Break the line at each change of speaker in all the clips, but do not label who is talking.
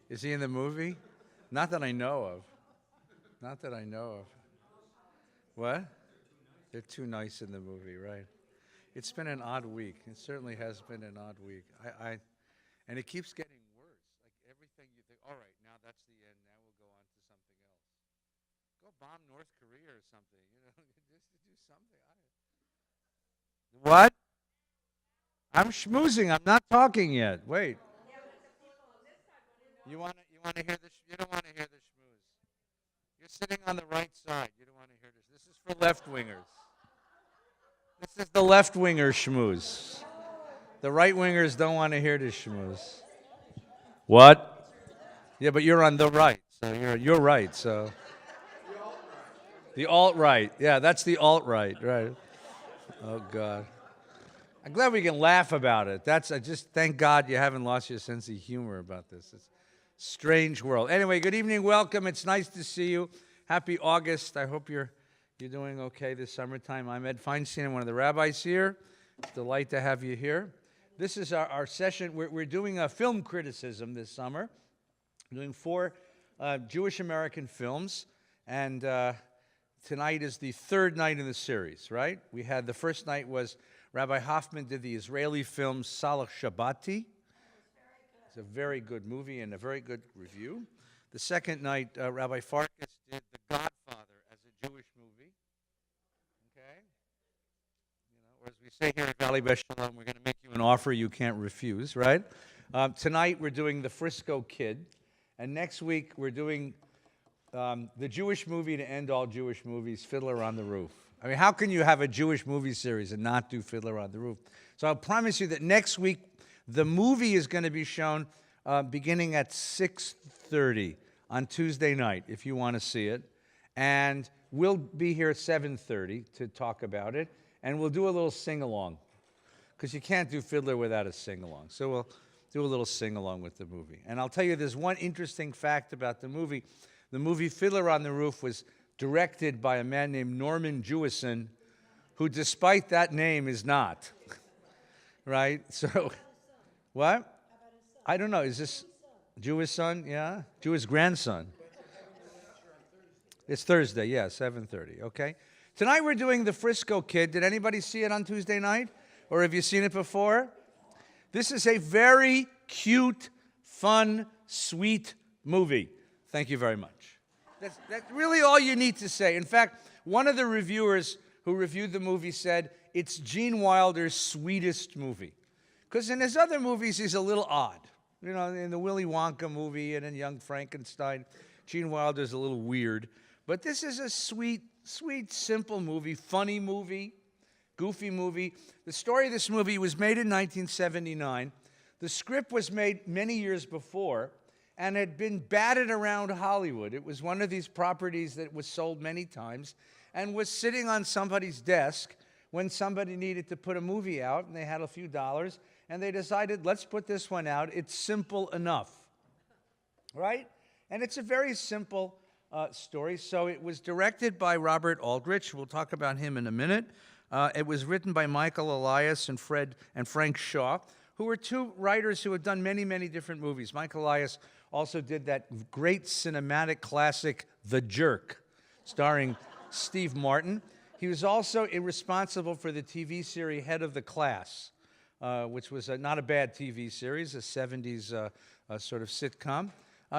Is he in the movie? Not that I know of. Not that I know of. What? They're too nice in the movie, right? It's been an odd week. It certainly has been an odd week. And it keeps getting worse. Like everything you think, all right, now that's the end. Now we'll go on to something else. Go bomb North Korea or something, just to do something. What? I'm schmoozing. I'm not talking yet. Wait. You want to hear this? You don't want to hear the schmooze. You're sitting on the right side. You don't want to hear this. This is for left wingers. This is the left winger schmooze. The right wingers don't want to hear the schmooze. What? Yeah, but you're on the right, so you're right. So the alt right. Yeah, that's the alt right. Right. Oh God. I'm glad we can laugh about it. I just thank God you haven't lost your sense of humor about this. It's a strange world. Anyway, good evening, welcome. It's nice to see you. Happy August. I hope you're doing okay this summertime. I'm Ed Feinstein. I'm one of the rabbis here. It's a delight to have you here. This is our session. We're doing a film criticism this summer. We're doing 4 Jewish American films, and tonight is the 3rd night in the series, right? We had the first night was Rabbi Hoffman did the Israeli film Salah Shabbati. It's a very good movie and a very good review. The second night, Rabbi Farkas did The Godfather as a Jewish movie. Okay? Or as we say here at Valley Beshalom, we're going to make you an offer you can't refuse, right? Tonight, we're doing The Frisco Kid. And next week, we're doing the Jewish movie to end all Jewish movies, Fiddler on the Roof. I mean, how can you have a Jewish movie series and not do Fiddler on the Roof? So I'll promise you that next week, the movie is going to be shown beginning at 6:30 on Tuesday night, if you want to see it. And we'll be here at 7:30 to talk about it. And we'll do a little sing-along, because you can't do Fiddler without a sing-along. So we'll do a little sing-along with the movie. And I'll tell you, there's one interesting fact about the movie. The movie Fiddler on the Roof was directed by a man named Norman Jewison, who, despite that name, is not. Right? So, what? I don't know. Is this Jewish son? Yeah? Jewish grandson. It's Thursday, yeah, 7:30, okay? Tonight we're doing The Frisco Kid. Did anybody see it on Tuesday night? Or have you seen it before? This is a very cute, fun, sweet movie. Thank you very much. That's really all you need to say. In fact, one of the reviewers who reviewed the movie said it's Gene Wilder's sweetest movie. Because in his other movies, he's a little odd. In the Willy Wonka movie and in Young Frankenstein, Gene Wilder's a little weird. But this is a sweet, sweet, simple movie, funny movie, goofy movie. The story of this movie was made in 1979. The script was made many years before and had been batted around Hollywood. It was one of these properties that was sold many times and was sitting on somebody's desk when somebody needed to put a movie out, and they had a few dollars, and they decided, let's put this one out. It's simple enough, right? And it's a very simple story. So it was directed by Robert Aldrich. We'll talk about him in a minute. It was written by Michael Elias and Frank Shaw, who were 2 writers who had done many, many different movies. Michael Elias also did that great cinematic classic, The Jerk, starring Steve Martin. He was also responsible for the TV series Head of the Class, which was not a bad TV series, a 70s sort of sitcom.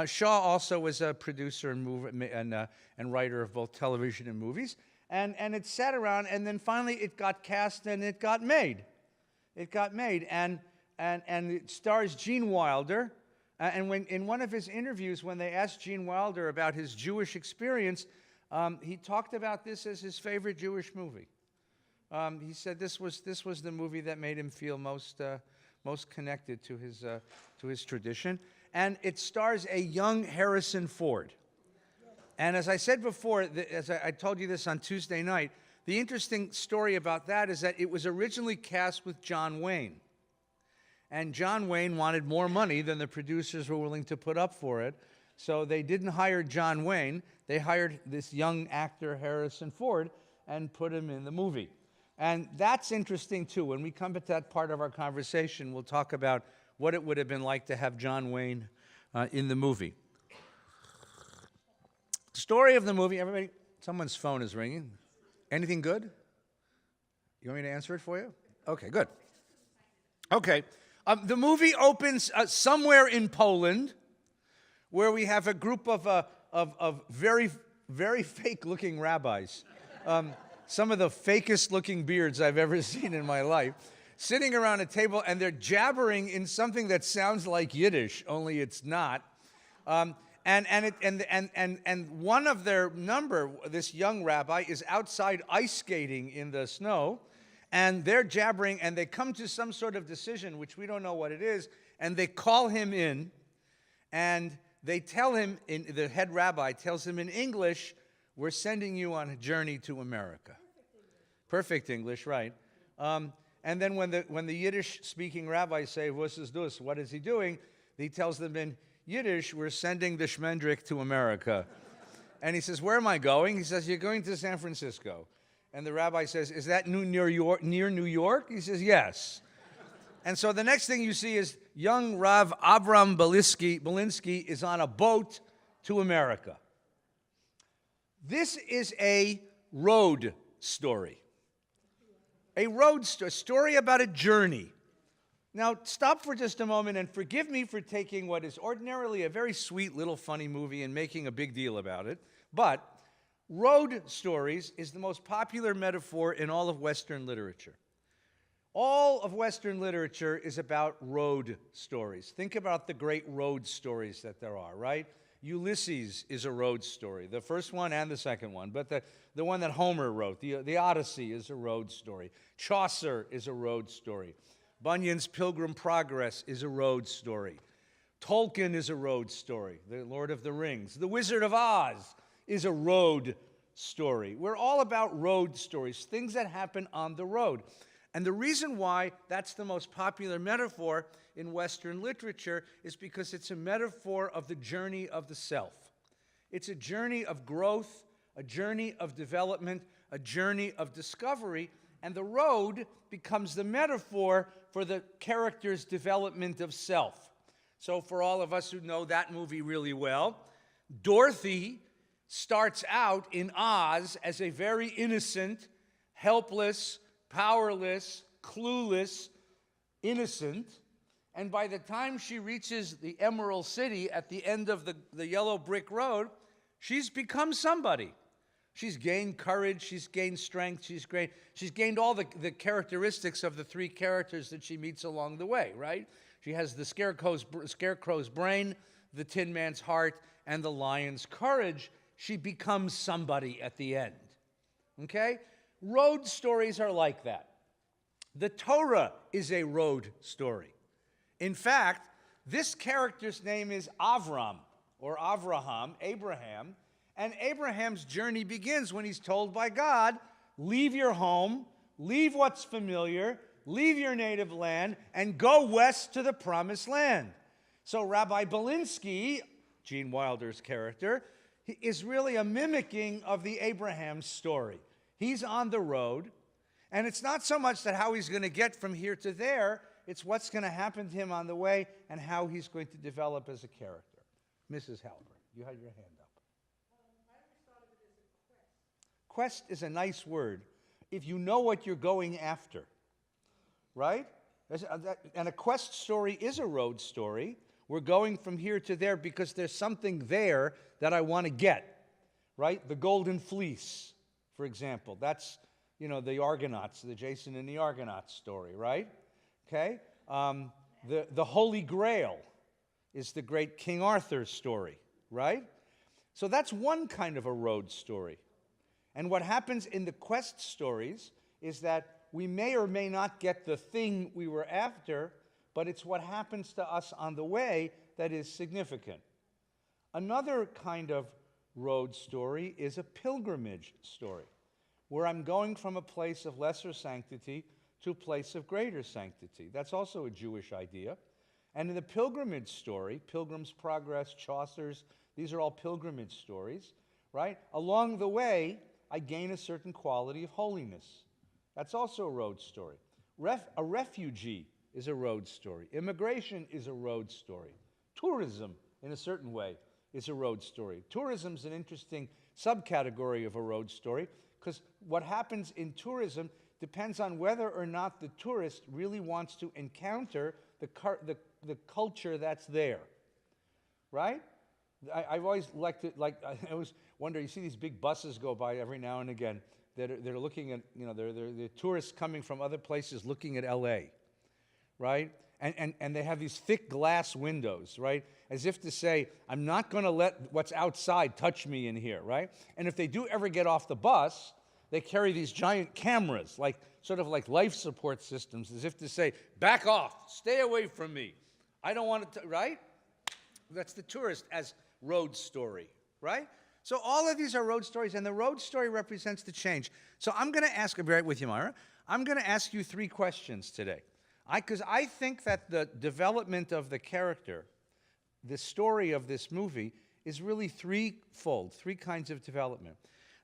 Shaw also was a producer and writer of both television and movies. And it sat around, and then finally it got cast and it got made. It got made, and it stars Gene Wilder. And when in one of his interviews, when they asked Gene Wilder about his Jewish experience, he talked about this as his favorite Jewish movie. He said this was the movie that made him feel most connected to his tradition. And it stars a young Harrison Ford. And as I said before, as I told you this on Tuesday night, the interesting story about that is that it was originally cast with John Wayne. And John Wayne wanted more money than the producers were willing to put up for it. So they didn't hire John Wayne. They hired this young actor, Harrison Ford, and put him in the movie. And that's interesting, too. When we come to that part of our conversation, we'll talk about what it would have been like to have John Wayne in the movie. Story of the movie, everybody, someone's phone is ringing. Anything good? You want me to answer it for you? Okay, good. Okay. The movie opens somewhere in Poland, where we have a group of very, very fake-looking rabbis. Some of the fakest-looking beards I've ever seen in my life, sitting around a table, and they're jabbering in something that sounds like Yiddish, only it's not. And one of their number, this young rabbi, is outside ice skating in the snow, and they're jabbering, and they come to some sort of decision, which we don't know what it is, and they call him in, and they tell him, the head rabbi tells him in English, we're sending you on a journey to America. Perfect English, right. And then when the Yiddish-speaking rabbis say, "Was is dus?" What is he doing? He tells them in Yiddish, we're sending the Schmendrick to America. And he says, where am I going? He says, you're going to San Francisco. And the rabbi says, is that near New York? He says, yes. And so the next thing you see is young Rav Avram Belinsky is on a boat to America. This is a road story. A road story about a journey. Now, stop for just a moment and forgive me for taking what is ordinarily a very sweet little funny movie and making a big deal about it, but road stories is the most popular metaphor in all of Western literature. All of Western literature is about road stories. Think about the great road stories that there are, right? Ulysses is a road story, the first one and the second one, but the one that Homer wrote, the Odyssey, is a road story. Chaucer is a road story. Bunyan's Pilgrim Progress is a road story. Tolkien is a road story. The Lord of the Rings. The Wizard of Oz is a road story. We're all about road stories, things that happen on the road. And the reason why that's the most popular metaphor in Western literature is because it's a metaphor of the journey of the self. It's a journey of growth, a journey of development, a journey of discovery, and the road becomes the metaphor for the character's development of self. So for all of us who know that movie really well, Dorothy starts out in Oz as a very innocent, helpless, powerless, clueless, innocent, and by the time she reaches the Emerald City at the end of the yellow brick road, she's become somebody. She's gained courage, she's gained strength, she's gained all the characteristics of the three characters that she meets along the way, right? She has the scarecrow's brain, the Tin Man's heart, and the lion's courage. She becomes somebody at the end, okay? Road stories are like that. The Torah is a road story. In fact, this character's name is Avram, or Avraham, Abraham, and Abraham's journey begins when he's told by God, leave your home, leave what's familiar, leave your native land, and go west to the promised land. So Rabbi Belinsky, Gene Wilder's character, is really a mimicking of the Abraham story. He's on the road, and it's not so much that how he's going to get from here to there, it's what's going to happen to him on the way and how he's going to develop as a character. Mrs. Halpern, you had your hand up. Quest is a nice word if you know what you're going after, right? And a quest story is a road story. We're going from here to there because there's something there that I want to get, right? The Golden Fleece, for example. That's, the Argonauts, the Jason and the Argonauts story, right? Okay? The Holy Grail is the great King Arthur story, right? So that's one kind of a road story. And what happens in the quest stories is that we may or may not get the thing we were after, but it's what happens to us on the way that is significant. Another kind of road story is a pilgrimage story, where I'm going from a place of lesser sanctity to a place of greater sanctity. That's also a Jewish idea. And in the pilgrimage story, Pilgrim's Progress, Chaucer's, these are all pilgrimage stories, right? Along the way, I gain a certain quality of holiness. That's also a road story. A refugee is a road story. Immigration is a road story. Tourism in a certain way, is a road story. Tourism is an interesting subcategory of a road story because what happens in tourism depends on whether or not the tourist really wants to encounter the culture that's there, right? I've always liked it, like, I always wonder, you see these big buses go by every now and again that are looking at, they're tourists coming from other places looking at LA, right? And they have these thick glass windows, right? As if to say, I'm not going to let what's outside touch me in here, right? And if they do ever get off the bus, they carry these giant cameras, like sort of like life support systems, as if to say, back off, stay away from me. I don't want to, right? That's the tourist as road story, right? So all of these are road stories, and the road story represents the change. So I'm going to ask, I'll be right with you, Myra. I'm going to ask you 3 questions today. Because I think that the development of the character, the story of this movie, is really threefold, 3 kinds of development.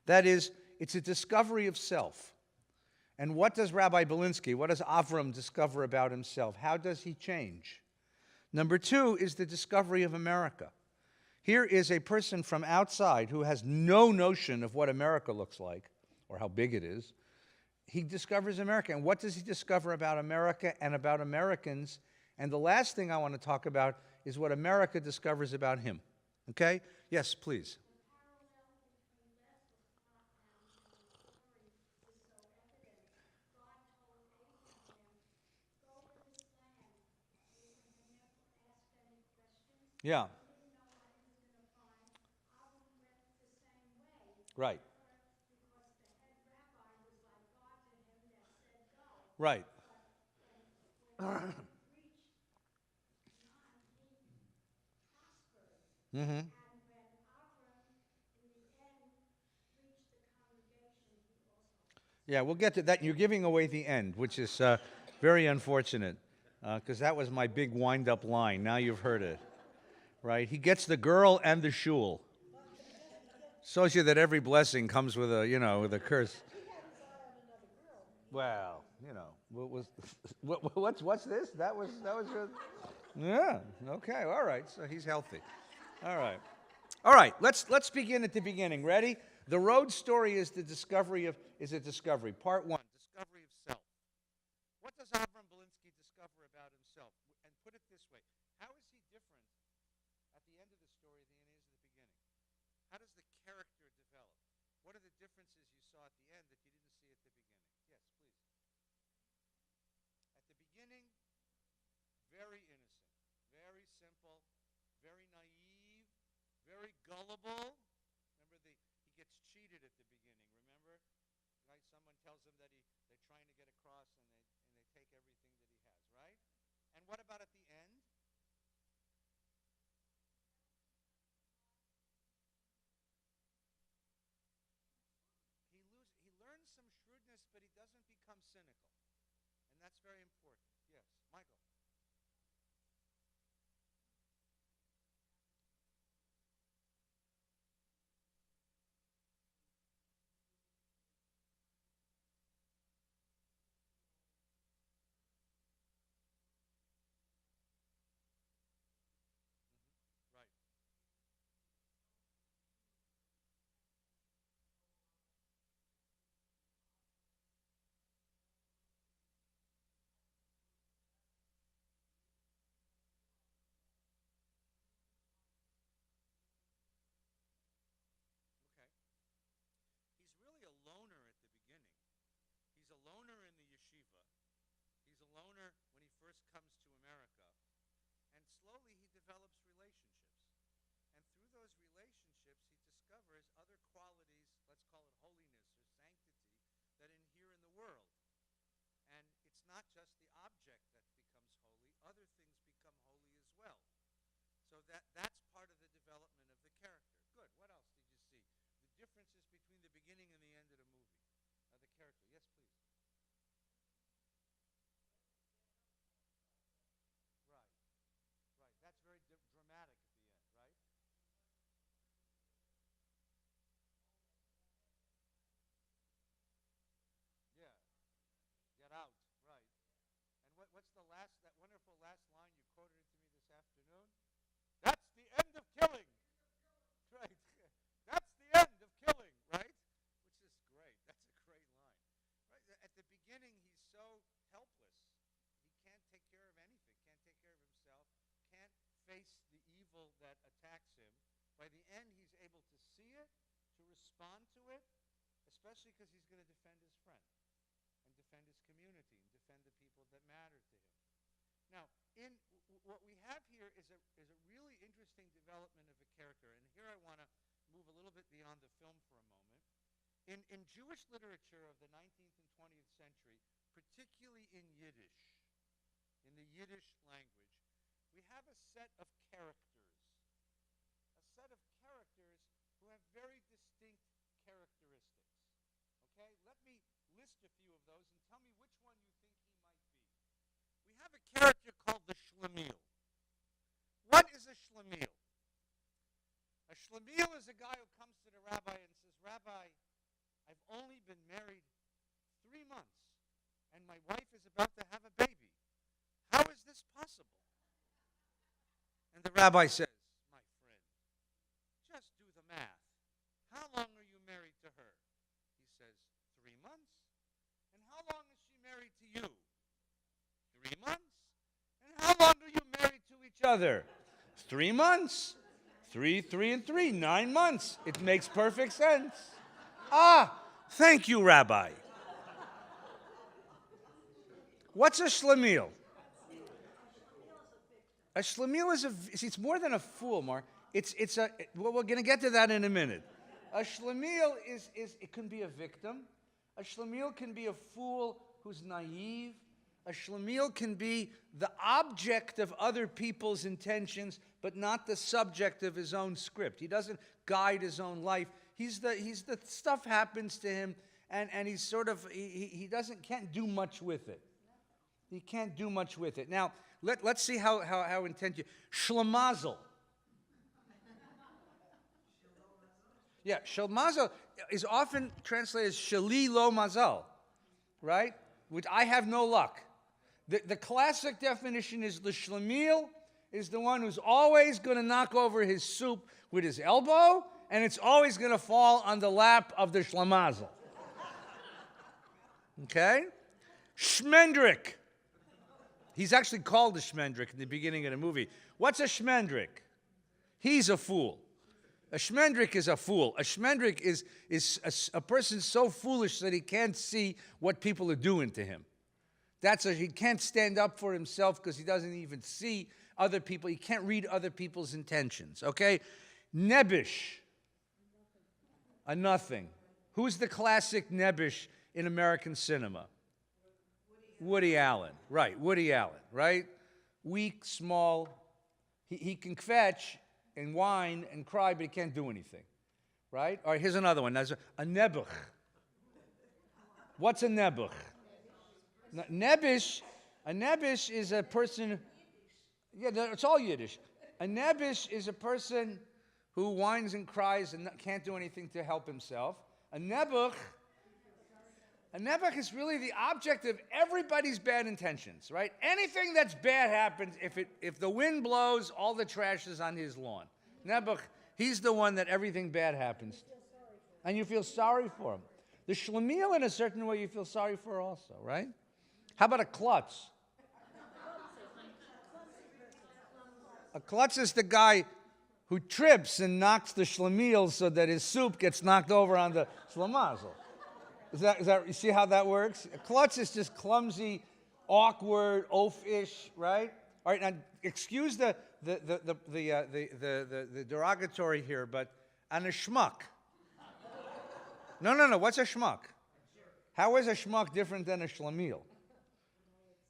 That is, it's a discovery of self. And what does Rabbi Belinsky, what does Avram discover about himself? How does he change? Number 2 is the discovery of America. Here is a person from outside who has no notion of what America looks like or how big it is. He discovers America. And what does he discover about America and about Americans? And the last thing I want to talk about is what America discovers about him. Okay? Yes, please. Yeah. Right. Right. Mm-hmm. Yeah, we'll get to that. You're giving away the end, which is very unfortunate, because that was my big wind-up line. Now you've heard it, right? He gets the girl and the shul. Shows you that every blessing comes with a, with a curse. Well, what was, what's this? That was your, yeah. Okay, all right. So he's healthy. All right. All right, let's begin at the beginning. Ready? The road story is a discovery. Part 1, discovery of self. What does Avram Belinsky discover about himself? And put it this way, how is he different at the end of the story than he is at the beginning? How does the character develop? What are the differences you saw at the end that you didn't see at the beginning? Yes, please. At the beginning, very innocent, very simple, very naive, very gullible. Remember, he gets cheated at the beginning, remember? Right? Someone tells him that they're trying to get across, and they take everything that he has, right? And what about at the end? He learns some shrewdness, but he doesn't become cynical. And that's very important. Yes, Michael. Right. Okay. He's really a loner at the beginning. He's a loner in the yeshiva. He's a loner when he first comes to America. And slowly he develops relationships. And through those relationships, he discovers other qualities, let's call it holiness or sanctity, that inhere in the world. And it's not just the object that becomes holy, other things become holy as well. So that's part of the development of the character. Good. What else did you see? The differences between the beginning and the end of the movie. The character. Yes, please. Right. Right. That's very dramatic at the end, right? Yeah. Get out. Right. And what's the that wonderful last line you quoted it to me this afternoon? That's the end beginning, he's so helpless. He can't take care of anything, can't take care of himself, can't face the evil that attacks him. By the end, he's able to see it, to respond to it, especially because he's going to defend his friend and defend his community and defend the people that matter to him. Now, what we have here is a really interesting development of a character, and here I want to move a little bit beyond the film for a moment. In Jewish literature of the 19th and 20th century, particularly in Yiddish, in the Yiddish language, we have a set of characters who have very distinct characteristics. Okay, let me list a few of those and tell me which one you think he might be. We have a character called the Shlemiel. What is a Shlemiel? A Shlemiel is a guy who comes to the rabbi and says, Rabbi, I've only been married 3 months, and my wife is about to have a baby. How is this possible? And the rabbi says, my friend, just do the math. How long are you married to her? He says, 3 months. And how long is she married to you? 3 months. And how long are you married to each other? 3 months. 3, 3, and 3, 9 months. It makes perfect sense. Ah, thank you, Rabbi. What's a Shlemiel? A Shlemiel is it's more than a fool, Mark. Well, we're going to get to that in a minute. A Shlemiel it can be a victim. A Shlemiel can be a fool who's naive. A Shlemiel can be the object of other people's intentions, but not the subject of his own script. He doesn't guide his own life. He's the stuff happens to him, and he's sort of can't do much with it. He can't do much with it. Now let's see how intent you. Shlemazel. Yeah, shlemazel is often translated as shali lo mazal, right? Which I have no luck. The classic definition is the Shlemiel is the one who's always going to knock over his soup with his elbow, and it's always going to fall on the lap of the Shlemazel. Okay? Shmendrik. He's actually called a Shmendrik in the beginning of the movie. What's a Shmendrik? He's a fool. A Shmendrik is a fool. A Shmendrik is a person so foolish that he can't see what people are doing to him. He can't stand up for himself because he doesn't even see other people. He can't read other people's intentions, okay? Nebish, a nothing. Who's the classic Nebish in American cinema? Woody Allen, right, Woody Allen, right? Weak, small. He can fetch and whine and cry, but he can't do anything, right? All right, here's another one. There's a nebuch. What's a nebuch? A nebish is a person, yeah, it's all Yiddish. A nebish is a person who whines and cries and can't do anything to help himself. A nebuch is really the object of everybody's bad intentions, right? Anything that's bad happens, if the wind blows, all the trash is on his lawn. Nebuch, he's the one that everything bad happens. And you feel sorry for him. The Shlemiel, in a certain way, you feel sorry for also, right? How about a klutz? A klutz is the guy who trips and knocks the Shlemiel so that his soup gets knocked over on the Shlemazel. Is that, you see how that works? A klutz is just clumsy, awkward, oafish, right? All right, now excuse the derogatory here, but and a schmuck. No. What's a schmuck? How is a schmuck different than a Shlemiel?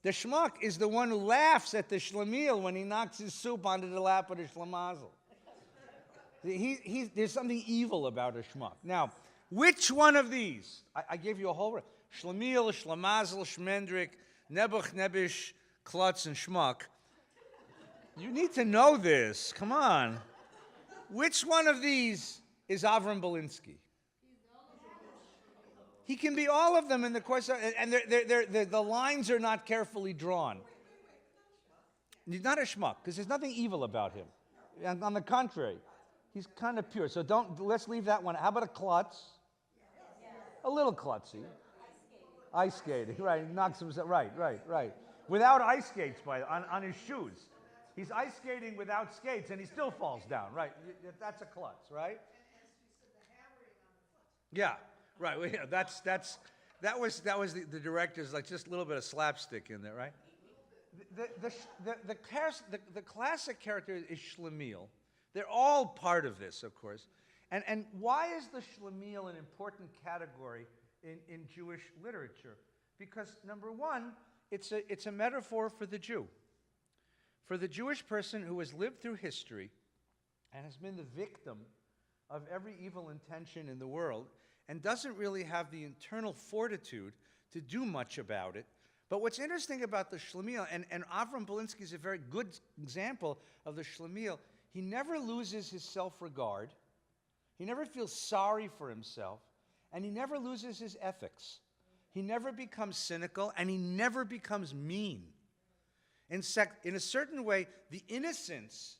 The schmuck is the one who laughs at the Shlemiel when he knocks his soup onto the lap of the Shlemazel. There's something evil about a schmuck. Now, which one of these? I gave you a whole Shlemiel, Shlemazel, Shmendrik, Nebuch, Nebish, Klutz, and Schmuck. You need to know this. Come on. Which one of these is Avram Belinsky? He can be all of them in the course of, and the lines are not carefully drawn. He's not a schmuck, because there's nothing evil about him. And on the contrary, he's kind of pure. So let's leave that one. How about a klutz? A little klutzy. Ice skating, right. He knocks himself, right. Without ice skates, on his shoes. He's ice skating without skates, and he still falls down, right. That's a klutz, right? Yeah, right. Well, yeah, that was the director's, like, just a little bit of slapstick in there, right? The classic character is Schlemiel. They're all part of this, of course. And why is the Schlemiel an important category in Jewish literature? Because, number one, it's a metaphor for the Jew. For the Jewish person who has lived through history and has been the victim of every evil intention in the world and doesn't really have the internal fortitude to do much about it. But what's interesting about the Schlemiel, and Avram Belinsky is a very good example of the Schlemiel, he never loses his self-regard, he never feels sorry for himself, and he never loses his ethics. He never becomes cynical, and he never becomes mean. In a certain way, the innocence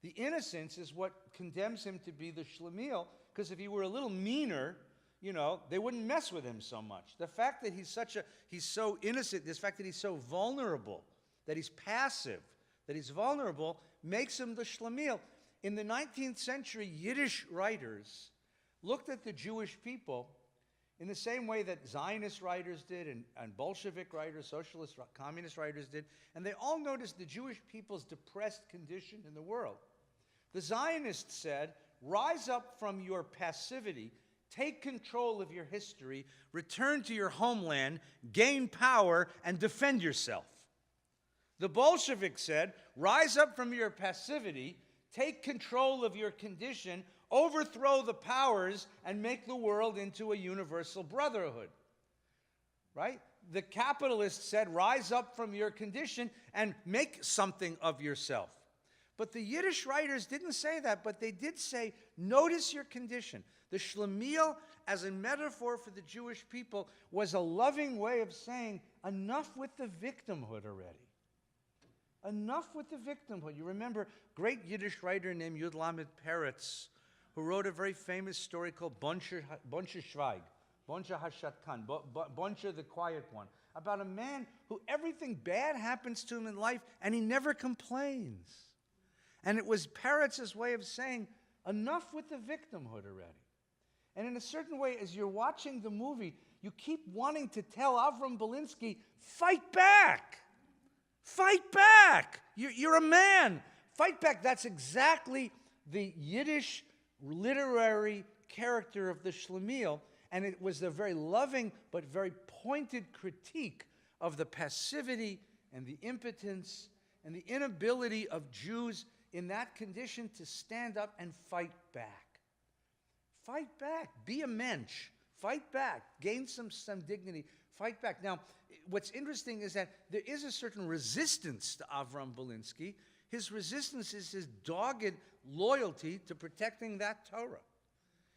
is what condemns him to be the Schlemiel, because if he were a little meaner, they wouldn't mess with him so much. The fact that he's so innocent, this fact that he's so vulnerable, that he's passive, that he's vulnerable, makes him the Schlemiel. In the 19th century, Yiddish writers looked at the Jewish people in the same way that Zionist writers did, and Bolshevik writers, socialist, communist writers did, and they all noticed the Jewish people's depressed condition in the world. The Zionists said, rise up from your passivity, take control of your history, return to your homeland, gain power, and defend yourself. The Bolsheviks said, rise up from your passivity, take control of your condition, overthrow the powers, and make the world into a universal brotherhood. Right? The capitalists said, rise up from your condition and make something of yourself. But the Yiddish writers didn't say that, but they did say, notice your condition. The Schlemiel, as a metaphor for the Jewish people, was a loving way of saying, enough with the victimhood already. Enough with the victimhood. You remember a great Yiddish writer named Yud Lamed Peretz, who wrote a very famous story called Buncher Schweig, Buncher HaShatkan, Buncher the Quiet One, about a man who everything bad happens to him in life, and he never complains. And it was Peretz's way of saying, enough with the victimhood already. And in a certain way, as you're watching the movie, you keep wanting to tell Avram Belinsky, fight back! Fight back! You're a man! Fight back! That's exactly the Yiddish literary character of the Schlemiel, and it was a very loving but very pointed critique of the passivity and the impotence and the inability of Jews in that condition to stand up and fight back. Fight back. Be a mensch. Fight back. Gain some dignity. Fight back. Now, what's interesting is that there is a certain resistance to Avram Belinsky. His resistance is his dogged loyalty to protecting that Torah.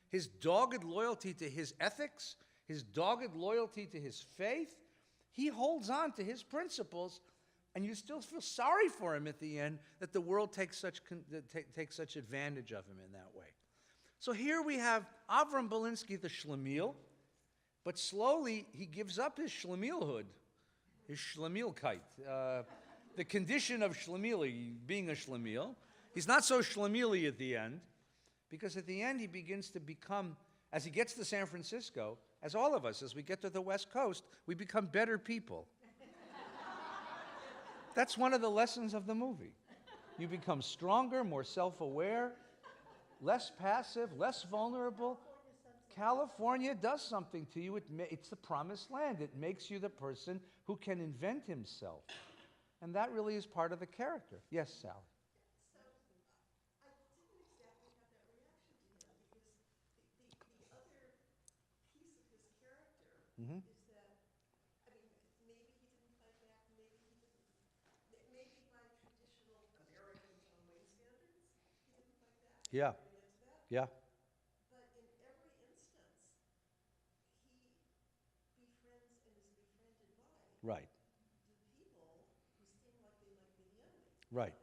His dogged loyalty to his ethics, his dogged loyalty to his faith. He holds on to his principles, and you still feel sorry for him at the end that the world takes such advantage of him in that way. So here we have Avram Belinsky, the Schlemiel, but slowly he gives up his Schlemielhood, his Schlemielkeit, the condition of Schlemiel, being a Schlemiel. He's not so Schlemiel at the end, because at the end he begins to become, as he gets to San Francisco, as all of us, as we get to the West Coast, we become better people. That's one of the lessons of the movie. You become stronger, more self-aware, less passive, less vulnerable. California does something to you. It's the promised land. It makes you the person who can invent himself. And that really is part of the character. Yes, Sally?
So I didn't exactly have that reaction to him because the other piece of his character
Mm-hmm.
is that, I mean, maybe he didn't fight back, maybe he didn't, maybe by traditional American John Wayne standards, he didn't fight back.
Yeah.
Getting into that.
Yeah.
But in every instance, he befriends and is befriended by
Right.
the people who seem like they might be the enemy.
Right.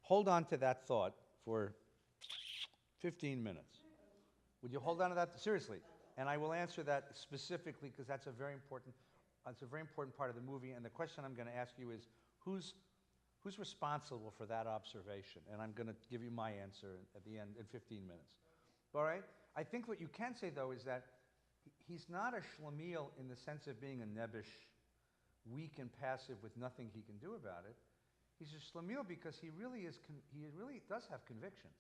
Hold on to that thought for 15 minutes. Would you hold on to that? Seriously. And I will answer that specifically because that's a very important. It's a very important part of the movie, and the question I'm going to ask you is, who's responsible for that observation? And I'm going to give you my answer at the end in 15 minutes. All right? I think what you can say, though, is that he's not a schlemiel in the sense of being a nebbish, weak and passive with nothing he can do about it. He's a schlemiel because he really does have convictions.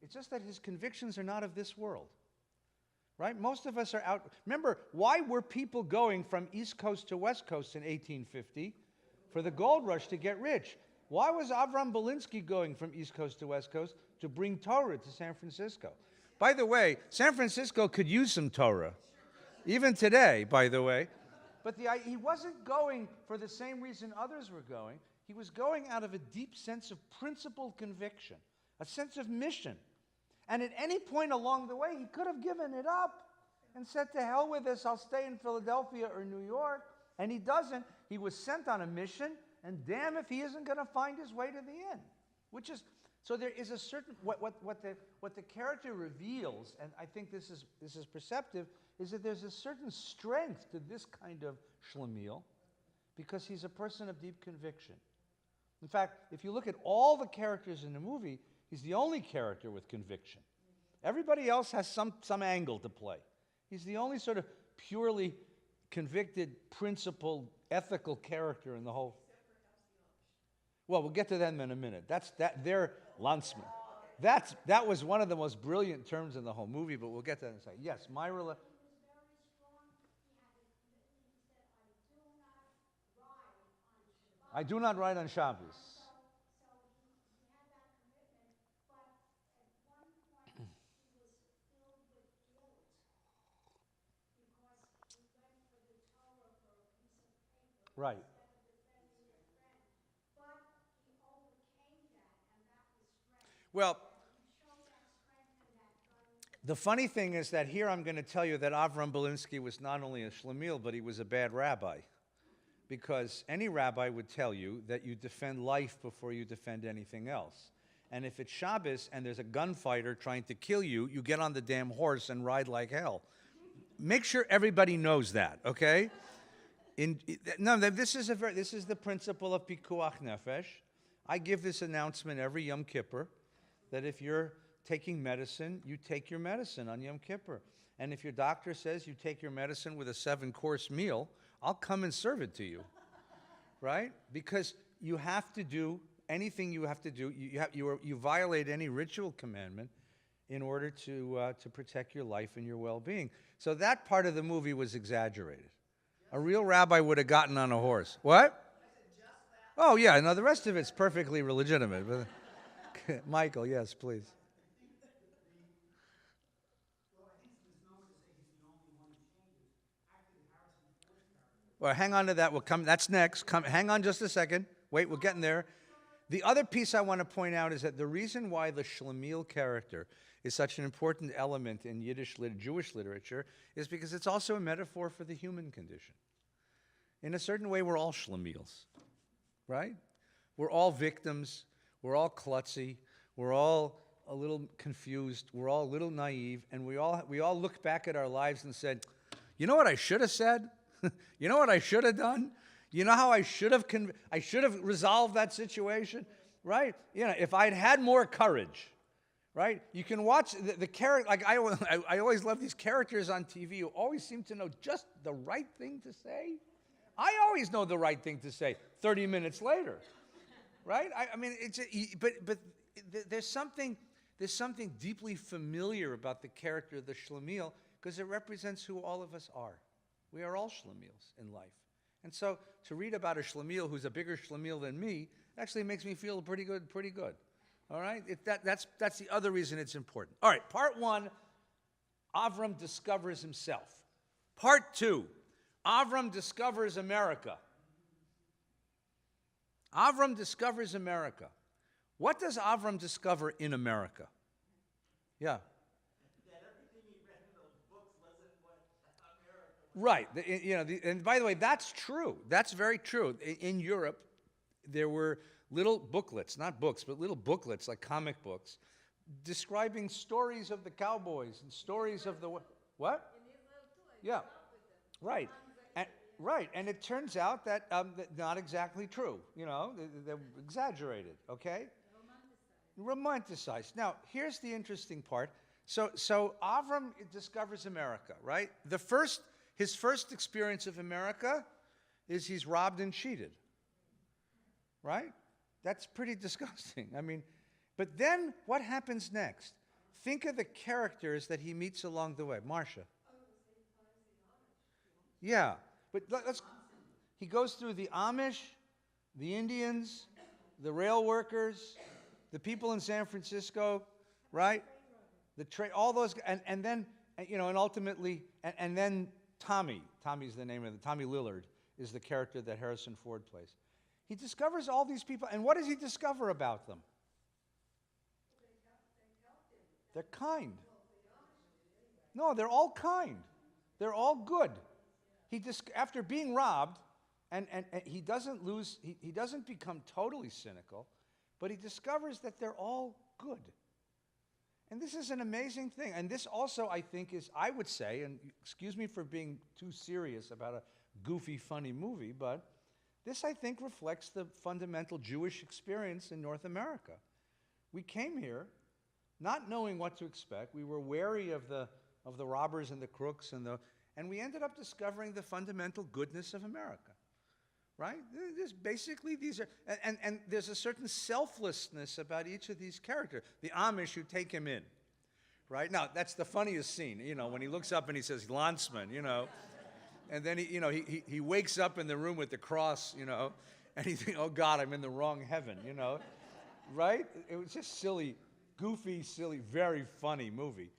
It's just that his convictions are not of this world. Right? Most of us are out. Remember, why were people going from East Coast to West Coast in 1850? For the gold rush to get rich. Why was Avram Belinsky going from East Coast to West Coast? To bring Torah to San Francisco. By the way, San Francisco could use some Torah. Even today, by the way. But he wasn't going for the same reason others were going. He was going out of a deep sense of principled conviction, a sense of mission. And at any point along the way, he could have given it up and said, to hell with this, I'll stay in Philadelphia or New York. And he doesn't. He was sent on a mission, and damn if he isn't going to find his way to the end. Which is, so there is a certain, what the character reveals, and I think this is perceptive, is that there's a certain strength to this kind of schlemiel, because he's a person of deep conviction. In fact, if you look at all the characters in the movie, he's the only character with conviction. Everybody else has some angle to play. He's the only sort of purely convicted, principled, ethical character in the whole. Well, we'll get to them in a minute. They're Landsman. That was one of the most brilliant terms in the whole movie, but we'll get to that in a second. Yes, Myra. I do not ride on Shabbos. Right. Well, the funny thing is that here I'm going to tell you that Avram Belinsky was not only a schlemiel, but he was a bad rabbi. Because any rabbi would tell you that you defend life before you defend anything else. And if it's Shabbos and there's a gunfighter trying to kill you, you get on the damn horse and ride like hell. Make sure everybody knows that, okay? This is the principle of pikuach nefesh. I give this announcement every Yom Kippur, that if you're taking medicine, you take your medicine on Yom Kippur. And if your doctor says you take your medicine with a 7-course meal, I'll come and serve it to you, right? Because you have to do anything you have to do. You violate any ritual commandment in order to protect your life and your well-being. So that part of the movie was exaggerated. A real rabbi would have gotten on a horse. What? Oh, yeah. No, the rest of it's perfectly legitimate. Michael, yes, please. Well, hang on to that. We'll come. That's next. Hang on just a second. Wait, we're getting there. The other piece I want to point out is that the reason why the schlemiel character is such an important element in Jewish literature is because it's also a metaphor for the human condition. In a certain way, we're all schlemiels, right? We're all victims. We're all klutzy. We're all a little confused. We're all a little naive. And we all look back at our lives and said, you know what I should have said? You know what I should have done? You know how I should have resolved that situation, right? You know, if I'd had more courage, right? You can watch the character. Like I always love these characters on TV who always seem to know just the right thing to say. I always know the right thing to say 30 minutes later, right? I mean, but there's something deeply familiar about the character of the schlemiel because it represents who all of us are. We are all schlemiels in life. And so to read about a schlemiel who's a bigger schlemiel than me actually makes me feel pretty good. All right? That's the other reason it's important. All right, part 1, Avram discovers himself. Part 2, Avram discovers America. Avram discovers America. What does Avram discover in America? Yeah. Right. And by the way, that's true. That's very true. In Europe, there were little booklets, not books, but little booklets like comic books, describing stories of the cowboys and stories of the what? Yeah. Right. Right, and it turns out that not exactly true. You know, they're exaggerated. Okay, romanticized. Now, here's the interesting part. So Avram discovers America, right? His first experience of America is he's robbed and cheated, right? That's pretty disgusting. I mean, but then what happens next? Think of the characters that he meets along the way. Marcia. Yeah, but let's. He goes through the Amish, the Indians, the rail workers, the people in San Francisco, right? All those, and then, and ultimately, and then Tommy's the name of it. Tommy Lillard is the character that Harrison Ford plays. He discovers all these people, and what does he discover about them? They're kind. No, they're all kind. They're all good. After being robbed, and he doesn't he doesn't become totally cynical, but he discovers that they're all good. And this is an amazing thing. And this also, I think, I would say, and excuse me for being too serious about a goofy, funny movie, but this, I think, reflects the fundamental Jewish experience in North America. We came here not knowing what to expect. We were wary of the robbers and the crooks, and we ended up discovering the fundamental goodness of America. Right? And there's a certain selflessness about each of these characters. The Amish who take him in, right? Now, that's the funniest scene, when he looks up and he says, Landsman, and then he wakes up in the room with the cross, and he thinks, oh God, I'm in the wrong heaven, right? It was just silly, goofy, silly, very funny movie.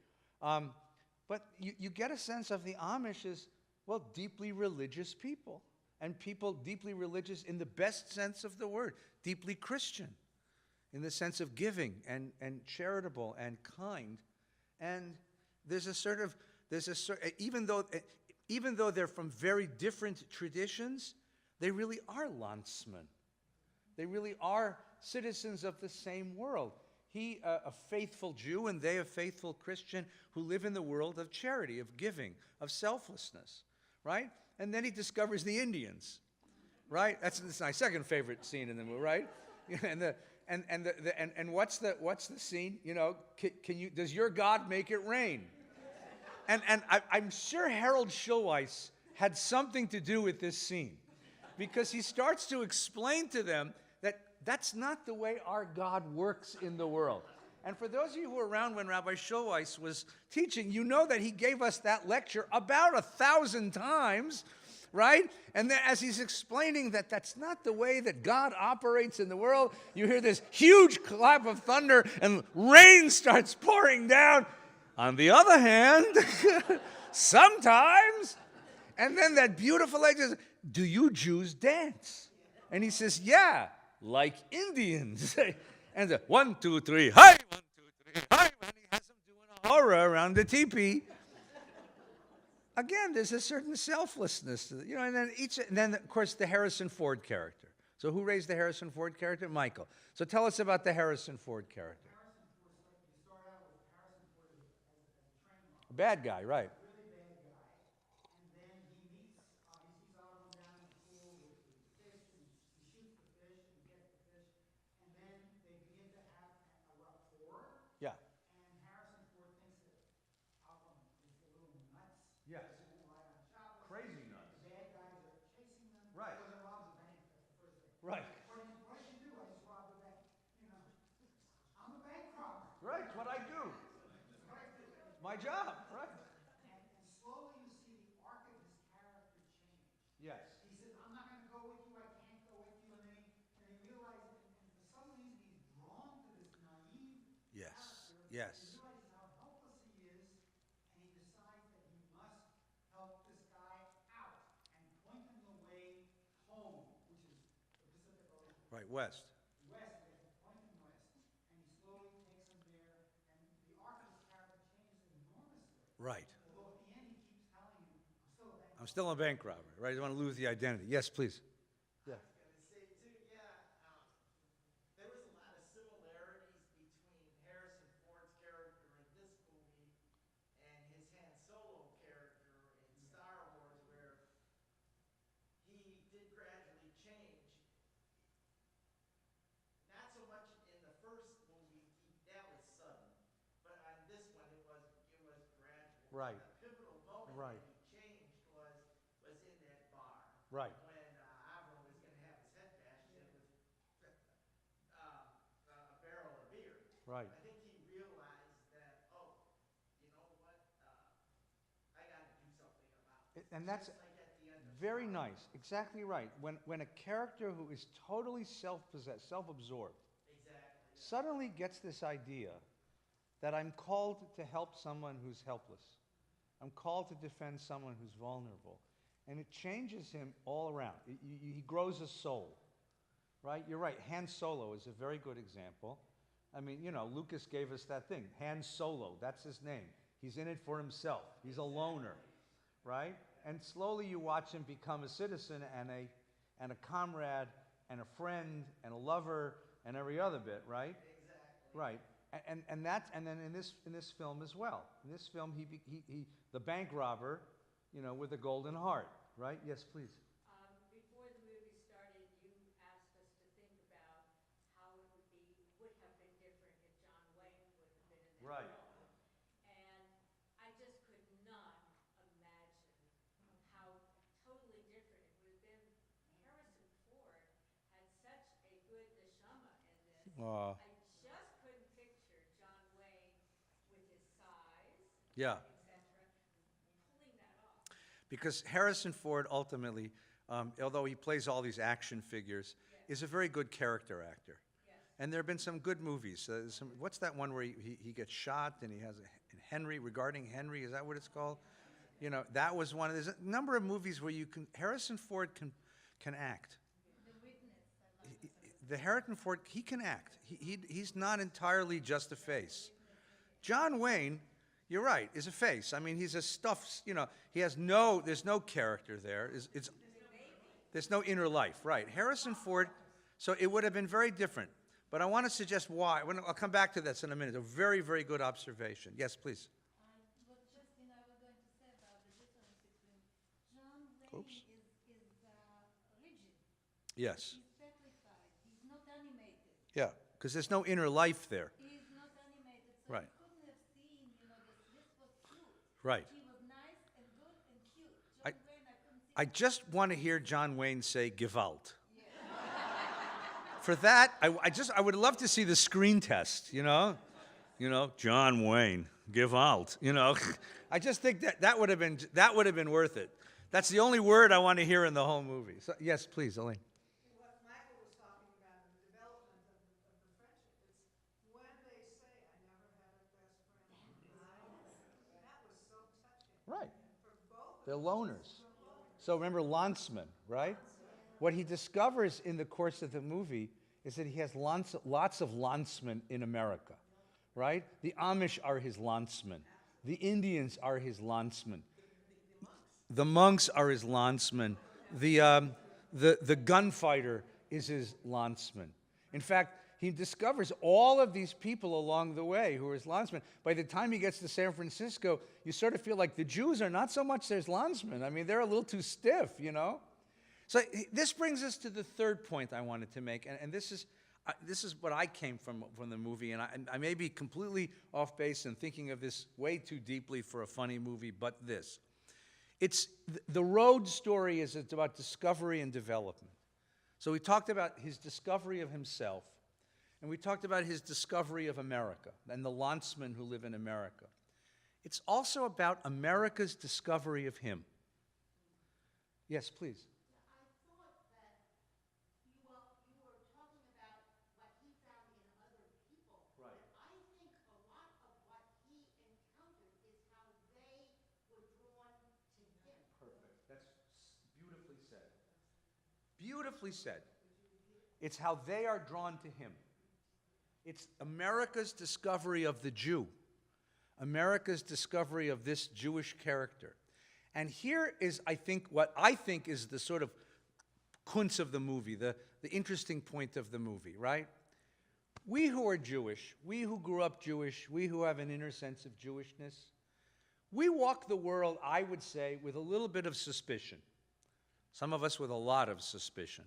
But you get a sense of the Amish as, well, deeply religious people. And people deeply religious in the best sense of the word, deeply Christian, in the sense of giving and charitable and kind. And even though they're from very different traditions, they really are landsmen. They really are citizens of the same world. He, a faithful Jew, and they, a faithful Christian, who live in the world of charity, of giving, of selflessness, right? And then he discovers the Indians, right? That's my second favorite scene in the movie, right? And what's the scene? Does your God make it rain? And I'm sure Harold Schulweis had something to do with this scene, because he starts to explain to them that that's not the way our God works in the world. And for those of you who were around when Rabbi Schulweis was teaching, you know that he gave us that lecture about 1,000 times, right? And then as he's explaining that that's not the way that God operates in the world, you hear this huge clap of thunder and rain starts pouring down. On the other hand, sometimes, and then that beautiful lady says, do you Jews dance? And he says, yeah, like Indians. And the 1, 2, 3, hi, 1, 2, 3, hi, and he has them doing a horror around the teepee. Again, there's a certain selflessness to it, and then of course the Harrison Ford character. So who raised the Harrison Ford character? Michael. So tell us about the Harrison Ford character.
Harrison Ford, you start out with Harrison Ford as a train robber.
A bad guy, right?
Really bad guy. And then he meets, he sees Avram down in the pool with the fish, and he shoots the fish and he gets the fish. And then they begin to have a rapport.
Yeah.
And Harrison Ford thinks that Avram is a little nuts.
Yes.
Because he won't ride on Shabbos.
Crazy nuts.
The bad guys are chasing them.
Right.
He goes and robs a bank. That's the first thing.
Right.
What did you do? I just robbed a bank. I'm a bank robber.
Right, what I do.
That's what I do.
My job, right?
And slowly you see the arc of his character change.
Yes.
He says, I'm not going to go with you, I can't go with you. And then he realizes, and for some reason he's drawn to this naive
Yes.
character.
Yes.
He realizes how helpless he is, and he decides that he must help this guy out and point him the way home, which is the Pacific Ocean.
Right, west.
West, we have to point him west. And he slowly takes him there, and the arc of his character changes enormously.
Right.
Although at the end he keeps telling you,
I'm still a bank robber, right? I don't want to lose the identity. Yes, please. Yeah.
I was going to say, too, there was a lot of similarities between Harrison Ford's character in this movie and his Han Solo character in Star Wars, where
Right.
The pivotal moment
Right.
that he changed was in that bar.
Right.
When Avram was going to have his head bashed in with a barrel of beer.
Right.
I think he realized that, oh, you know what? I got to do something about this.
And that's
Just like at the end of
very
Star
nice.
Wars.
Exactly right. When a character who is totally self-possessed, self-absorbed,
Exactly. Yeah.
suddenly gets this idea that I'm called to help someone who's helpless. I'm called to defend someone who's vulnerable. And it changes him all around. He grows a soul, right? You're right. Han Solo is a very good example. I mean, you know, Lucas gave us that thing. Han Solo, that's his name. He's in it for himself. He's a loner, right? And slowly you watch him become a citizen and a comrade and a friend and a lover and every other bit, right?
Exactly.
Right. And then in this film as well. In this film, he the bank robber, you know, with a golden heart, right? Yes, please.
Before the movie started, you asked us to think about how it would have been different if John Wayne would have been in that
Right.
role. And I just could not imagine how totally different it would have been. Harrison Ford had such a good neshama in this.
Aw.
I just couldn't picture John Wayne with his size,
Yeah.
etc., pulling that off.
Because Harrison Ford ultimately, although he plays all these action figures, is a very good character actor.
Yes.
And there have been some good movies. What's that one where he gets shot and he has Henry, regarding Henry, is that what it's called? You know, that was one. There's a number of movies where Harrison Ford can act. The Harrison Ford, he can act. He's not entirely just a face. John Wayne, you're right, is a face. I mean, he's a stuff, you know, there's no character there. There's no inner life, right. Harrison Ford, so it would have been very different. But I want to suggest why. I'll come back to this in a minute. A very, very good observation. Yes, please.
What Justin I was going to say about the difference between John Wayne
Oops.
is rigid.
Yes.
He's petrified. He's not animated.
Yeah, because there's no inner life there.
He's not animated, so
Right.
you couldn't have seen, you know, this was cute.
Right.
He was nice and good and cute.
I-
John Wayne, I couldn't see.
I just want to hear John Wayne say Gewalt. For that, I would love to see the screen test, you know? You know, John Wayne, Gewalt, you know? I just think that would have been worth it. That's the only word I want to hear in the whole movie. So, yes, please, Elaine.
What Michael was talking about in the development of the friendship, it's when they say, I never had a best friend. That was so touching.
Right.
For both of
They're
them.
loners. So remember Landsman, right? What he discovers in the course of the movie is that he has lots of landsmen in America, right? The Amish are his landsmen. The Indians are his landsmen. The monks are his landsmen. The gunfighter is his landsman. In fact, he discovers all of these people along the way who are his landsmen. By the time he gets to San Francisco, you sort of feel like the Jews are not so much his landsmen. I mean, they're a little too stiff, you know? So this brings us to the third point I wanted to make, and this is what I came from the movie, and I may be completely off base and thinking of this way too deeply for a funny movie, but this. It's the road story is about discovery and development. So we talked about his discovery of himself, and we talked about his discovery of America and the landsmen who live in America. It's also about America's discovery of him. Yes, please.
I thought that you were talking about what he found in other people.
Right.
But I think a lot of what he encountered is how they were drawn to him.
Perfect. That's beautifully said. Beautifully said. It's how they are drawn to him. It's America's discovery of the Jew, America's discovery of this Jewish character. And here is, I think, what I think is the sort of kunz of the movie, the interesting point of the movie, right? We who are Jewish, we who grew up Jewish, we who have an inner sense of Jewishness, we walk the world, I would say, with a little bit of suspicion. Some of us with a lot of suspicion.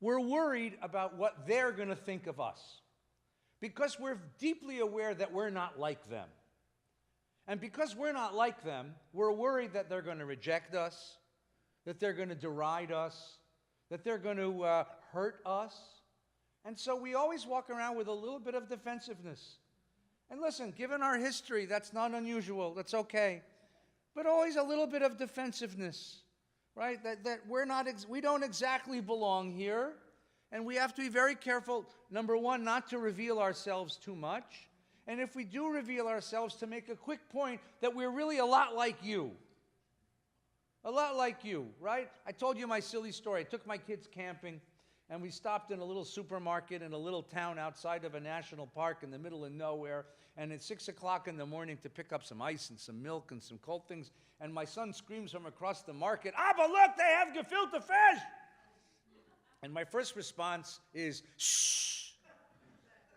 We're worried about what they're going to think of us because we're deeply aware that we're not like them. And because we're not like them, we're worried that they're going to reject us, that they're going to deride us, that they're going to hurt us. And so we always walk around with a little bit of defensiveness. And listen, given our history, that's not unusual. That's okay. But always a little bit of defensiveness, right? That we don't exactly belong here. And we have to be very careful, number one, not to reveal ourselves too much. And if we do reveal ourselves, to make a quick point that we're really a lot like you. A lot like you, right? I told you my silly story. I took my kids camping, and we stopped in a little supermarket in a little town outside of a national park in the middle of nowhere. And it's 6 o'clock in the morning to pick up some ice and some milk and some cold things. And my son screams from across the market, "Abba, look, they have gefilte fish!" And my first response is, "Shh,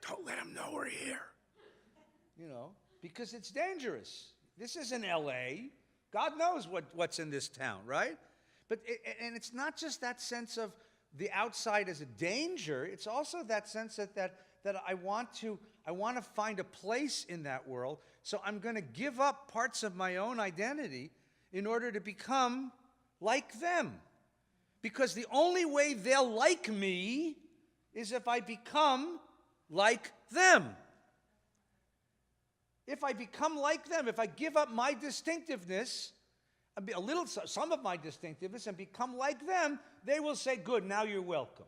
don't let them know we're here." You know, because it's dangerous. This isn't L.A. God knows what's in this town, right? But and it's not just that sense of the outside as a danger. It's also that sense that I want to find a place in that world. So I'm going to give up parts of my own identity in order to become like them. Because the only way they'll like me is if I become like them. If I become like them, if I give up my distinctiveness, some of my distinctiveness, and become like them, they will say, "Good, now you're welcome."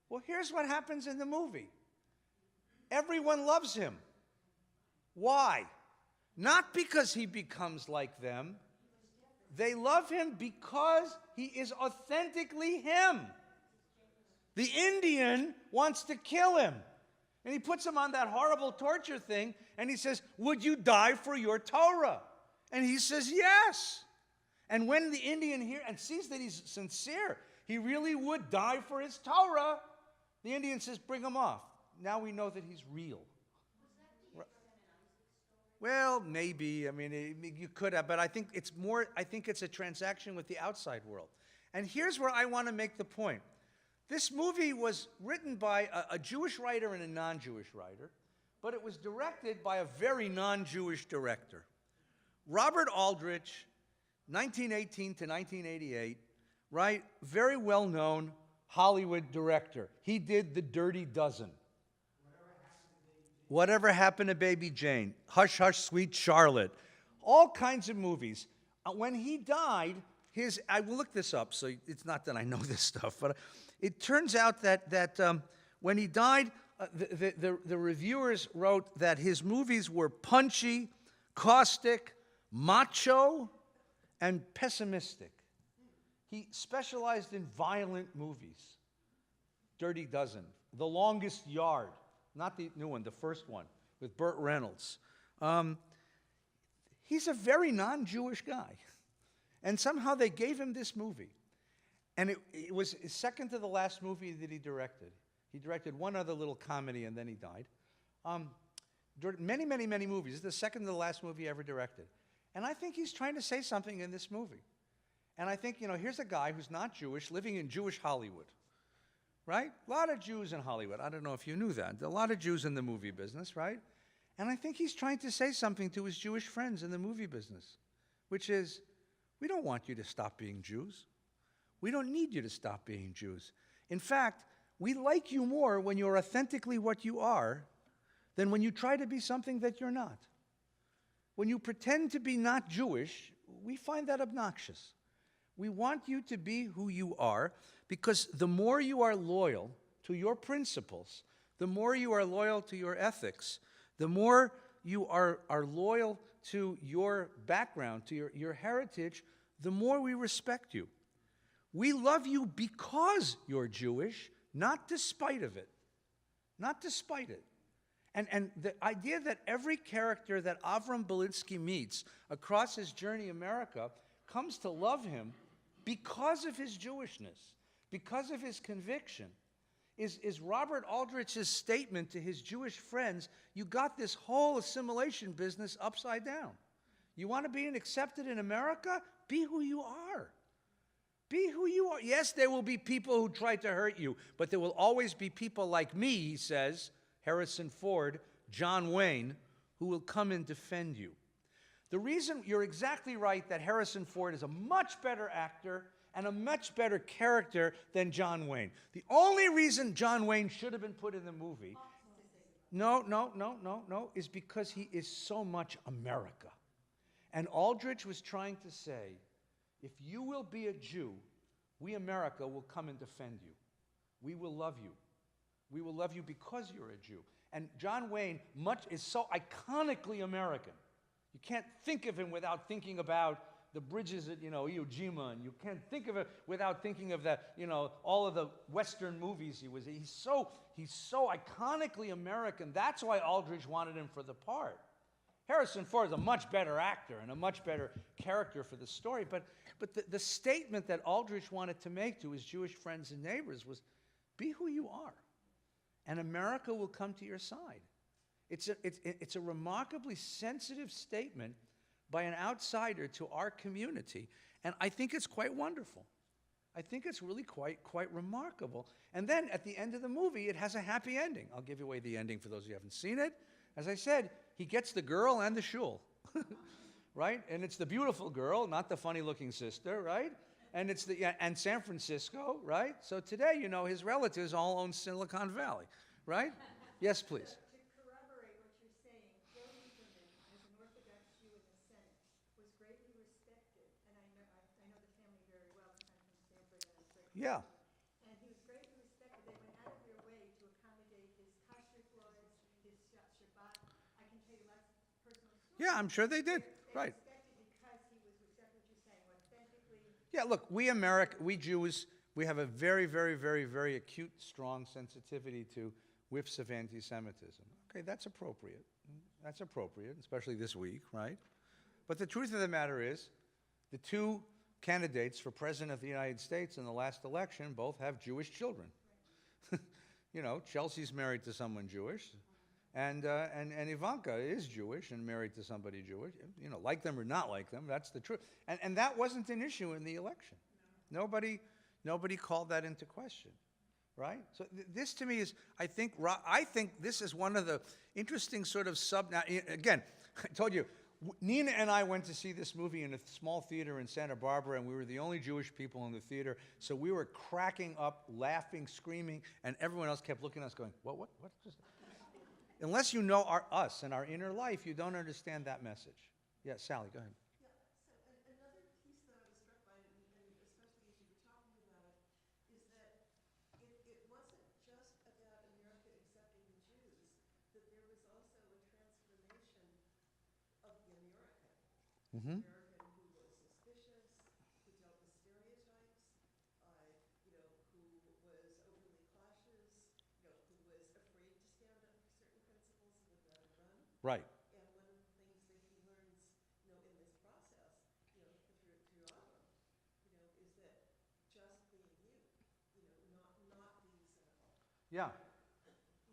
Well, here's what happens in the movie. Everyone loves him. Why? Not because he becomes like them. They love him because he is authentically him. The Indian wants to kill him. And he puts him on that horrible torture thing, and he says, "Would you die for your Torah?" And he says, "Yes." And when the Indian hears and sees that he's sincere, he really would die for his Torah, the Indian says, "Bring him off." Now we know that he's real. Well, maybe. I mean, you could have, but I think it's a transaction with the outside world. And here's where I want to make the point. This movie was written by a Jewish writer and a non-Jewish writer, but it was directed by a very non-Jewish director. Robert Aldrich, 1918 to 1988, right? Very well-known Hollywood director. He did The Dirty Dozen. Whatever Happened to Baby Jane, Hush, Hush, Sweet Charlotte, all kinds of movies. When he died, I will look this up, so it's not that I know this stuff, but it turns out that when he died, the reviewers wrote that his movies were punchy, caustic, macho, and pessimistic. He specialized in violent movies. Dirty Dozen, The Longest Yard, not the new one, the first one, with Burt Reynolds. He's a very non-Jewish guy. And somehow they gave him this movie. And it was second to the last movie that he directed. He directed one other little comedy, and then he died. Many, many, many movies. This is the second to the last movie he ever directed. And I think he's trying to say something in this movie. And I think, here's a guy who's not Jewish, living in Jewish Hollywood. Right? A lot of Jews in Hollywood. I don't know if you knew that. A lot of Jews in the movie business, right? And I think he's trying to say something to his Jewish friends in the movie business, which is, we don't want you to stop being Jews. We don't need you to stop being Jews. In fact, we like you more when you're authentically what you are than when you try to be something that you're not. When you pretend to be not Jewish, we find that obnoxious. We want you to be who you are, because the more you are loyal to your principles, the more you are loyal to your ethics, the more you are loyal to your background, to your heritage, the more we respect you. We love you because you're Jewish, not despite of it. Not despite it. And the idea that every character that Avram Belinsky meets across his journey in America comes to love him because of his Jewishness, because of his conviction, is Robert Aldrich's statement to his Jewish friends: you got this whole assimilation business upside down. You want to be accepted in America? Be who you are. Be who you are. Yes, there will be people who try to hurt you, but there will always be people like me, he says, Harrison Ford, John Wayne, who will come and defend you. The reason, you're exactly right, that Harrison Ford is a much better actor and a much better character than John Wayne. The only reason John Wayne should have been put in the movie, no, is because he is so much America. And Aldrich was trying to say, if you will be a Jew, we, America, will come and defend you. We will love you. We will love you because you're a Jew. And John Wayne is so iconically American. You can't think of him without thinking about the bridges at, Iwo Jima, and you can't think of it without thinking of the, all of the Western movies he was in. He's so iconically American. That's why Aldrich wanted him for the part. Harrison Ford is a much better actor and a much better character for the story, but the statement that Aldrich wanted to make to his Jewish friends and neighbors was, be who you are, and America will come to your side. It's a remarkably sensitive statement by an outsider to our community, and I think it's quite wonderful. I think it's really quite remarkable. And then at the end of the movie, it has a happy ending. I'll give you away the ending for those who haven't seen it. As I said, he gets the girl and the shul, right? And it's the beautiful girl, not the funny-looking sister, right? And it's and San Francisco, right? So today, his relatives all own Silicon Valley, right? Yes, please.
To corroborate what you're saying, Joe Lieberman, as an Orthodox Jew in the Senate, was greatly respected, and I know the family very well because I'm from Stanford and I'm very
Yeah.
And he was greatly respected. They went out of their way to accommodate his kashrut laws, his Shabbat. I can tell you lots of personal stories.
Yeah, I'm sure they did.
They
Right.
respected because he was exactly what you're saying, authentically.
Yeah, look, we Jews, we have a very, very, very, very acute, strong sensitivity to whiffs of anti-Semitism. Okay, that's appropriate. That's appropriate, especially this week, right? But the truth of the matter is, the two candidates for president of the United States in the last election both have Jewish children. Chelsea's married to someone Jewish, and Ivanka is Jewish and married to somebody Jewish. Like them or not like them, that's the truth. And that wasn't an issue in the election. Nobody called that into question, right? So this to me is, I think this is one of the interesting sort of now, again, I told you, Nina and I went to see this movie in a small theater in Santa Barbara, and we were the only Jewish people in the theater, so we were cracking up, laughing, screaming, and everyone else kept looking at us going, what just... Unless you know us and our inner life, you don't understand that message. Yeah, Sally, go ahead.
Yeah, so another piece that I was struck by, and especially as you were talking about it, is that it wasn't just about America accepting the Jews, that there was also a transformation of the American.
Mm-hmm.
American who was suspicious, who dealt with stereotypes, who was overly cautious, who was afraid to stand up for certain principles and would rather run.
Right.
And one of the things that he learns, in this process, through Avram, is that just being you, not being cynical.
Yeah.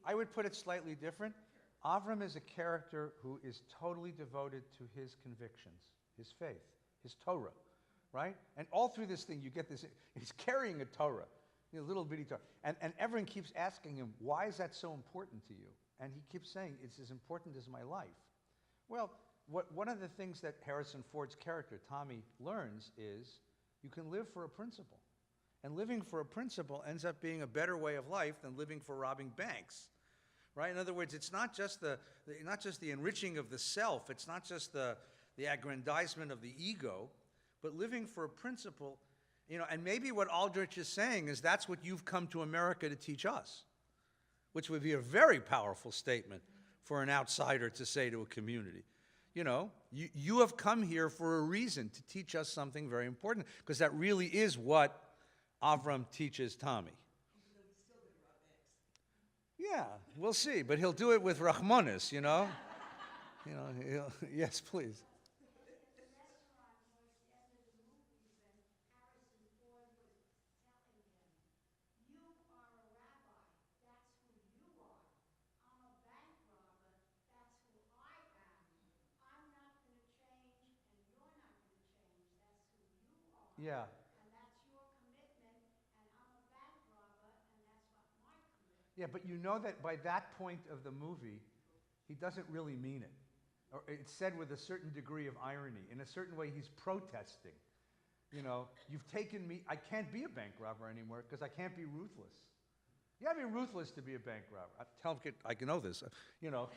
I would put it slightly different. Avram is a character who is totally devoted to his convictions, his faith, his Torah, right? And all through this thing, you get this, he's carrying a Torah, little bitty Torah. And everyone keeps asking him, why is that so important to you? And he keeps saying, it's as important as my life. Well, one of the things that Harrison Ford's character, Tommy, learns is you can live for a principle. And living for a principle ends up being a better way of life than living for robbing banks. Right? In other words, it's not just the enriching of the self, it's not just the aggrandizement of the ego, but living for a principle, and maybe what Aldrich is saying is that's what you've come to America to teach us, which would be a very powerful statement for an outsider to say to a community. You have come here for a reason, to teach us something very important, because that really is what Avram teaches Tommy. Yeah, we'll see, but he'll do it with Rahmanis, yes, please.
The restaurant towards the end of the movie, when Harrison Ford was telling him, you are a rabbi, that's who you are. I'm a bank robber, that's who I am. I'm not going to change, and you're not going to change, that's who you are.
Yeah.
And that's your commitment, and I'm a bank robber, and that's what my commitment is.
Yeah, but you know that by that point of the movie, he doesn't really mean it. or it's said with a certain degree of irony. In a certain way, he's protesting. You know, you've taken me, I can't be a bank robber anymore because I can't be ruthless. You gotta be ruthless to be a bank robber. Tell him I can know this, you know.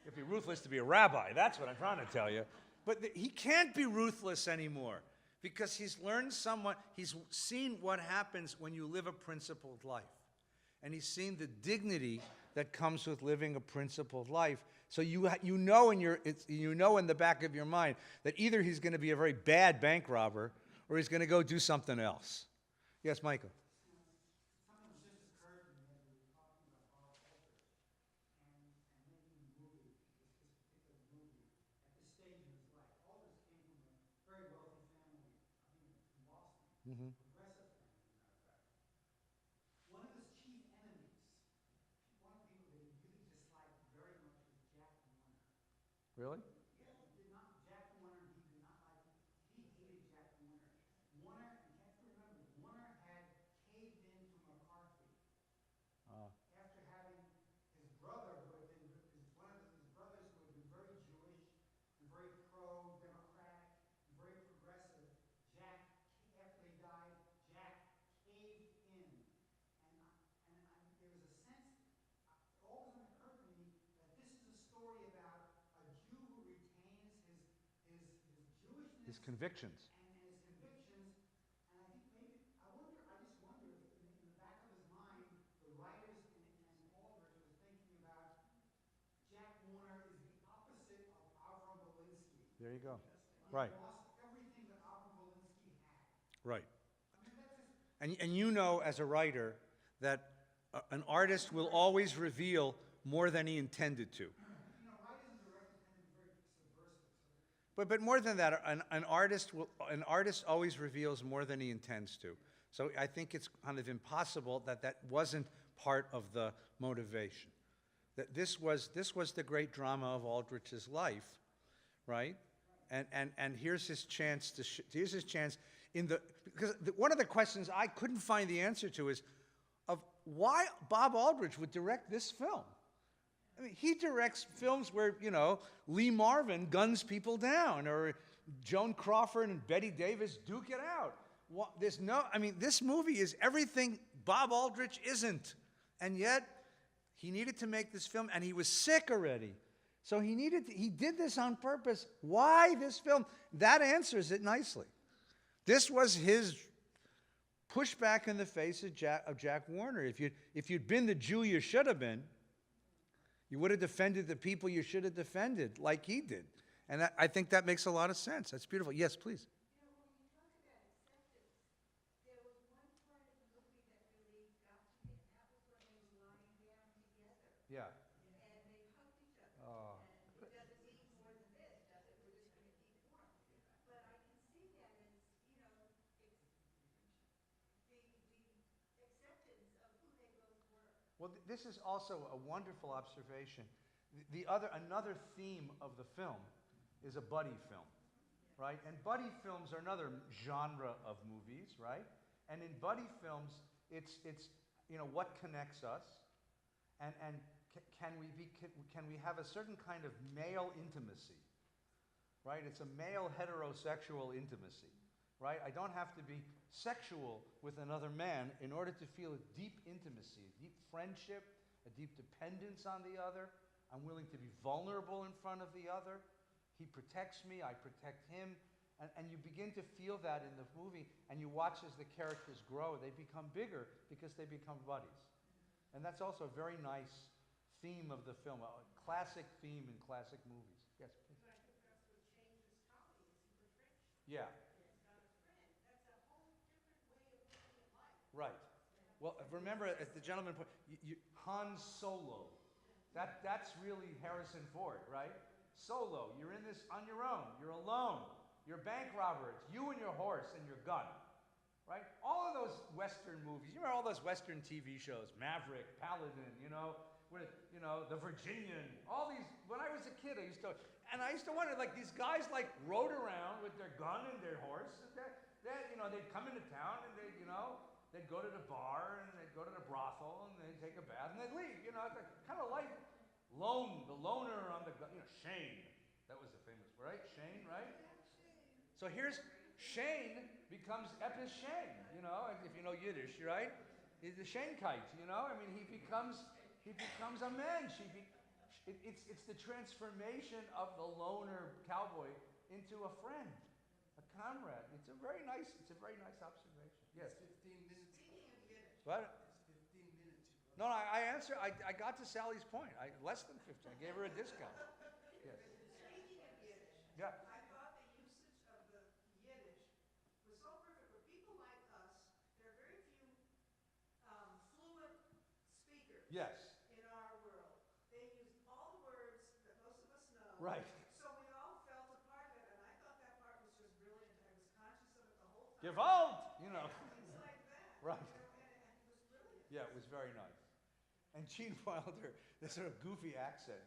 You have to be ruthless to be a rabbi, that's what I'm trying to tell you. But he can't be ruthless anymore because he's learned he's seen what happens when you live a principled life. And he's seen the dignity that comes with living a principled life. So you know in the back of your mind that either he's going to be a very bad bank robber or he's going to go do something else. Yes, Michael.
Something just occurred to me as we were talking about Bob Aldrich and making the movie, this particular movie, at this stage in his life. Aldrich came from a very wealthy family, I think in Boston, progressive family, as a matter of fact. One of his chief enemies, one of the people that he really disliked very much was Jack Warner.
Really?
Yeah, he did not, Jack Warner, he did not like him. He hated Jack Warner. Warner, and you have to remember, Warner had caved in to McCarthy after having his brother, who had been, one of his brothers who had been very Jewish and very pro-democratic and very progressive, Jack, after they died, Jack caved in. And there was a sense, it always occurred to me that this is a story about a Jew who retains his Jewishness
His convictions.
and his convictions. And I think maybe, I just wonder if in the back of his mind, the writers and Aldrich was thinking about Jack Warner is the opposite of Avram Belinsky.
There you go.
He
Right.
lost everything that Avram Belinsky had.
Right.
I mean, that's just,
And you know as a writer that an artist will always reveal more than he intended to.
writers and directors tend to be very subversive.
But more than that, an artist always reveals more than he intends to. So I think it's kind of impossible that wasn't part of the motivation. That this was the great drama of Aldrich's life, right? And here's his chance because one of the questions I couldn't find the answer to is of why Bob Aldrich would direct this film. I mean, he directs films where, Lee Marvin guns people down, or Joan Crawford and Betty Davis duke it out. This movie is everything Bob Aldrich isn't. And yet, he needed to make this film, and he was sick already. So he did this on purpose. Why this film? That answers it nicely. This was his pushback in the face of Jack Warner. If you'd been the Jew you should have been, you would have defended the people you should have defended, like he did. And I think that makes a lot of sense. That's beautiful. Yes, please.
When you talk about acceptance, there was one part of the movie that really got to me, and that was when they were lying down together.
Yeah.
And they hugged each other.
Oh.
And it doesn't need more than this, does it? We're just going to keep warm. But I can see that as, the acceptance of who they both were.
Well, this is also a wonderful observation. Another theme of the film is a buddy film, right? And buddy films are another genre of movies, right? And in buddy films, it's what connects us, and can we have a certain kind of male intimacy, right? It's a male heterosexual intimacy, right? I don't have to be sexual with another man in order to feel a deep intimacy, a deep friendship, a deep dependence on the other. I'm willing to be vulnerable in front of the other. He protects me, I protect him. And you begin to feel that in the movie, and you watch as the characters grow. They become bigger because they become buddies. And that's also a very nice theme of the film, a classic theme in classic movies. Yes, please.
But I think that's what changes Tommy, is he portrays
Yeah.
He's not a friend. That's a whole different way of looking at life.
Right. Well, remember, as the gentleman put, Han Solo. That's really Harrison Ford, right? Solo. You're in this on your own. You're alone. You're a bank robber. It's you and your horse and your gun, right? All of those Western movies. You remember all those Western TV shows, Maverick, Paladin, The Virginian. All these. When I was a kid, I used to wonder, like, these guys rode around with their gun and their horse. And they'd come into town and they'd go to the bar and they'd go to the brothel and they'd take a bath and they'd leave. It's like kind of life. Lone, the loner on the, Shane. That was the famous, right? Shane, right? So here's Shane becomes Epis Shane, if you know Yiddish, right? He's the Shanekite, I mean, he becomes a mensch. It's the transformation of the loner cowboy into a friend, a comrade. It's a very nice observation. Yes.
15 minutes.
Speaking of Yiddish,
What?
It's 15 minutes.
No, I answered. I got to Sally's point. Less than 15. I gave her a discount. Yes.
speaking of Yiddish,
Yeah.
I thought the usage of the Yiddish was so perfect for people like us. There are very few fluent speakers
Yes.
in our world. They use all the words that most of us know.
Right.
So we all felt a part of it, and I thought that part was just brilliant. I was conscious of it the whole time.
Gewalt,
Things like that.
Right.
And it was brilliant.
Yeah, it was very nice. And Gene Wilder, this sort of goofy accent.